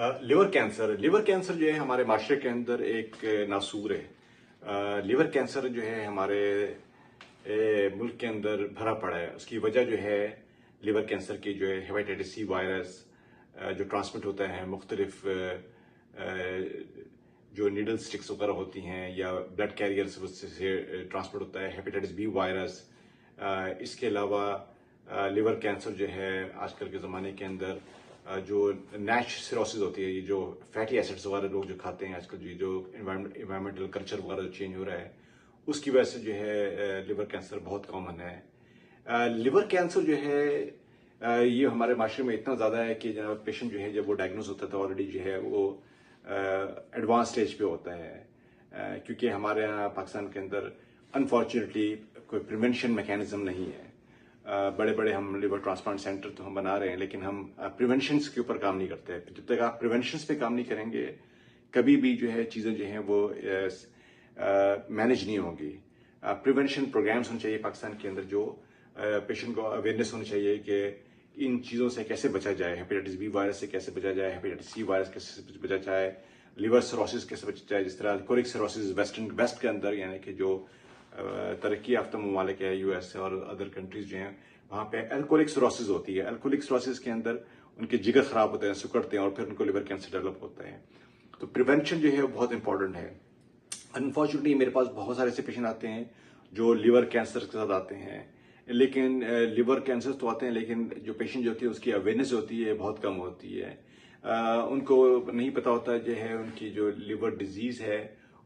Liver cancer जो है हमारे माशरे के अंदर एक नासूर है। लिवर कैंसर जो है हमारे मुल्क के अंदर भरा पड़ा है। उसकी वजह जो है लिवर कैंसर की जो है हेपेटाइटिस सी वायरस जो ट्रांसमिट होता है मुख्तलिफ जो नीडल स्टिक्स वगैरह होती हैं या ब्लड कैरियर्स से ट्रांसमिट होता है, हेपेटाइटिस बी वायरस। इसके अलावा लिवर कैंसर जो है आजकल के ज़माने के अंदर जो नैश सिरोसिस होती है, ये जो फैटी एसिड्स वगैरह लोग जो खाते हैं आजकल, जो इन्वायरमेंटल कल्चर वगैरह जो चेंज हो रहा है उसकी वजह से जो है लिवर कैंसर बहुत कॉमन है। लिवर कैंसर जो है ये हमारे माशरे में इतना ज़्यादा है कि जब पेशेंट जो है जब वो डायग्नोज होता है तो ऑलरेडी जो है वो एडवांस स्टेज पे होता है, क्योंकि हमारे यहाँ पाकिस्तान के अंदर अनफॉर्चुनेटली कोई प्रिवेंशन मैकेनिज्म नहीं है। बड़े बड़े हम लिवर ट्रांसप्लांट सेंटर तो हम बना रहे हैं, लेकिन हम प्रिवेंशन के ऊपर काम नहीं करते हैं। जब तक आप प्रिवेंशन पे काम नहीं करेंगे कभी भी जो है चीज़ें जो हैं वो मैनेज नहीं होंगी। प्रिवेंशन प्रोग्राम्स होने चाहिए पाकिस्तान के अंदर, जो पेशेंट को अवेयरनेस होनी चाहिए कि इन चीज़ों से कैसे बचा जाए, हेपेटाइटिस बी वायरस से कैसे बचा जाए, हेपेटाइटिस सी वायरस कैसे बचा जाए, लिवर सिरोसिस कैसे बचा जाए। जिस तरह अल्कोहलिक सिरोसिस वेस्ट के अंदर, यानी कि जो तरक्की याफ्ता ममालिक है यूएस और अदर कंट्रीज जो हैं वहाँ पे अल्कोहलिक सिरोसिस होती है। अल्कोहलिक सिरोसिस के अंदर उनके जिगर खराब होते हैं, सिकुड़ते हैं और फिर उनको लिवर कैंसर डेवलप होता है। तो प्रिवेंशन जो है वो बहुत इंपॉर्टेंट है। अनफॉर्चुनेटली मेरे पास बहुत सारे ऐसे पेशेंट आते हैं जो लिवर कैंसर के साथ आते हैं, लेकिन लिवर कैंसर तो आते हैं लेकिन जो पेशेंट जो होती है उसकी अवेयरनेस होती है बहुत कम होती है। उनको नहीं पता होता जो है उनकी जो लिवर डिजीज है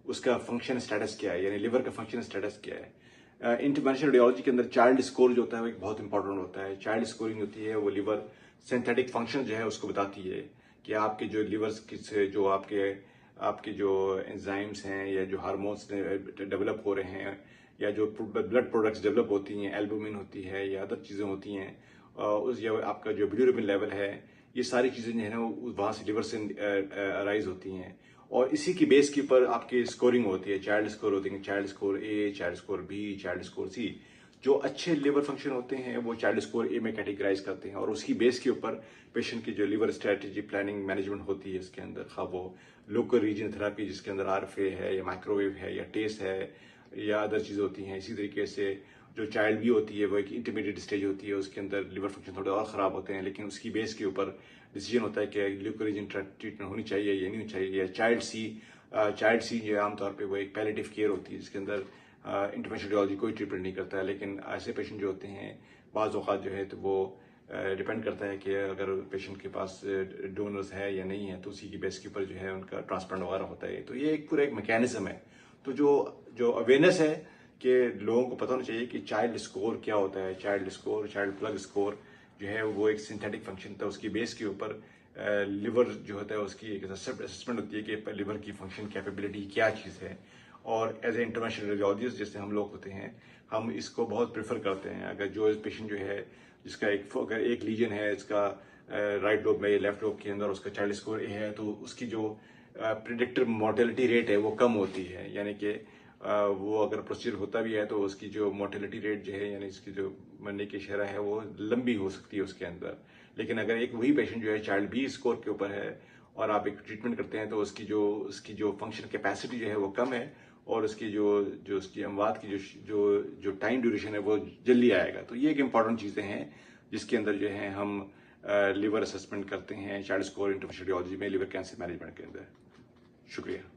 उसका फंक्शन स्टेटस क्या है, यानी लिवर का फंक्शन स्टेटस क्या है। इंटरवेंशनल रेडियोलॉजी के अंदर चाइल्ड स्कोर जो होता है वो एक बहुत इंपॉर्टेंट होता है। चाइल्ड स्कोरिंग होती है वो लिवर सिंथेटिक फंक्शन जो है उसको बताती है कि आपके जो लिवर से जो आपके जो एंजाइम्स हैं या जो हार्मोन्स डेवलप हो रहे हैं या जो ब्लड प्रोडक्ट्स डेवलप होती हैं, एल्बुमिन होती है या अदर चीज़ें होती हैं, उस या आपका जो बिलिरुबिन लेवल है, ये सारी चीज़ें जो है ना वहाँ से लिवर से अराइज होती हैं और इसी की बेस के ऊपर आपकी स्कोरिंग होती है। चाइल्ड स्कोर होती है, child score A, child score B, child score C. जो अच्छे लिवर फंक्शन होते हैं वो चाइल्ड स्कोर ए में कैटेगराइज करते हैं और उसकी बेस के ऊपर पेशेंट की जो लिवर स्ट्रेटजी प्लानिंग मैनेजमेंट होती है इसके अंदर, खा वो लोकल रीजन थेरापी जिसके अंदर आरएफए है या माइक्रोवेव है या टेस्ट है या अदर चीज़ें होती हैं। इसी तरीके से जो चाइल्ड भी होती है वो एक इंटरमीडिएट स्टेज होती है, उसके अंदर लिवर फंक्शन थोड़े और ख़राब होते हैं, लेकिन उसकी बेस के ऊपर डिसीजन होता है कि ल्यूकोरीजन ट्रीटमेंट होनी चाहिए या नहीं होनी चाहिए। या चाइल्ड सी जो आमतौर पे वो एक पैलेटिव केयर होती है जिसके अंदर इंटरवेंशनल रेडियोलॉजी कोई ट्रीटमेंट नहीं करता है। लेकिन ऐसे पेशेंट जो होते हैं बाज़ औक़ात जो है तो वो डिपेंड करता है कि अगर पेशेंट के पास डोनर्स है या नहीं है तो उसी की बेस के ऊपर जो है उनका ट्रांसप्लांट वगैरह होता है। तो ये एक पूरा एक मैकेनिज्म है। तो जो अवेयरनेस है कि लोगों को पता होना चाहिए कि चाइल्ड स्कोर क्या होता है। चाइल्ड प्लग स्कोर जो है वो एक सिंथेटिक फंक्शन होता है, उसकी बेस के ऊपर लिवर जो होता है उसकी एक असेसमेंट होती है कि लिवर की फंक्शन कैपेबिलिटी क्या चीज़ है। और एज ए इंटरवेंशनल रेडियोलॉजिस्ट जैसे हम लोग होते हैं हम इसको बहुत प्रेफर करते हैं। अगर जो पेशेंट जो है जिसका अगर एक लीजन है इसका राइट लोब में या लेफ्ट लोब के अंदर उसका चाइल्ड स्कोर ए है तो उसकी जो प्रिडिक्टिव मोर्टेलिटी रेट है वो कम होती है, यानी कि वो अगर प्रोसीजर होता भी है तो उसकी जो मोर्टेलिटी रेट जो है यानी इसकी जो मरने की शरह है वो लंबी हो सकती है उसके अंदर। लेकिन अगर एक वही पेशेंट जो है चाइल्ड बी स्कोर के ऊपर है और आप एक ट्रीटमेंट करते हैं तो उसकी जो फंक्शन कैपेसिटी जो है वो कम है और उसकी जो उसकी अमवात की जो टाइम ड्यूरेशन है वो जल्दी आएगा। तो ये एक इंपॉर्टेंट चीज़ें हैं जिसके अंदर जो है हम लिवर असेसमेंट करते हैं चाइल्ड स्कोर इंटरवेंशनल रेडियोलॉजी में लिवर कैंसर मैनेजमेंट के अंदर। शुक्रिया।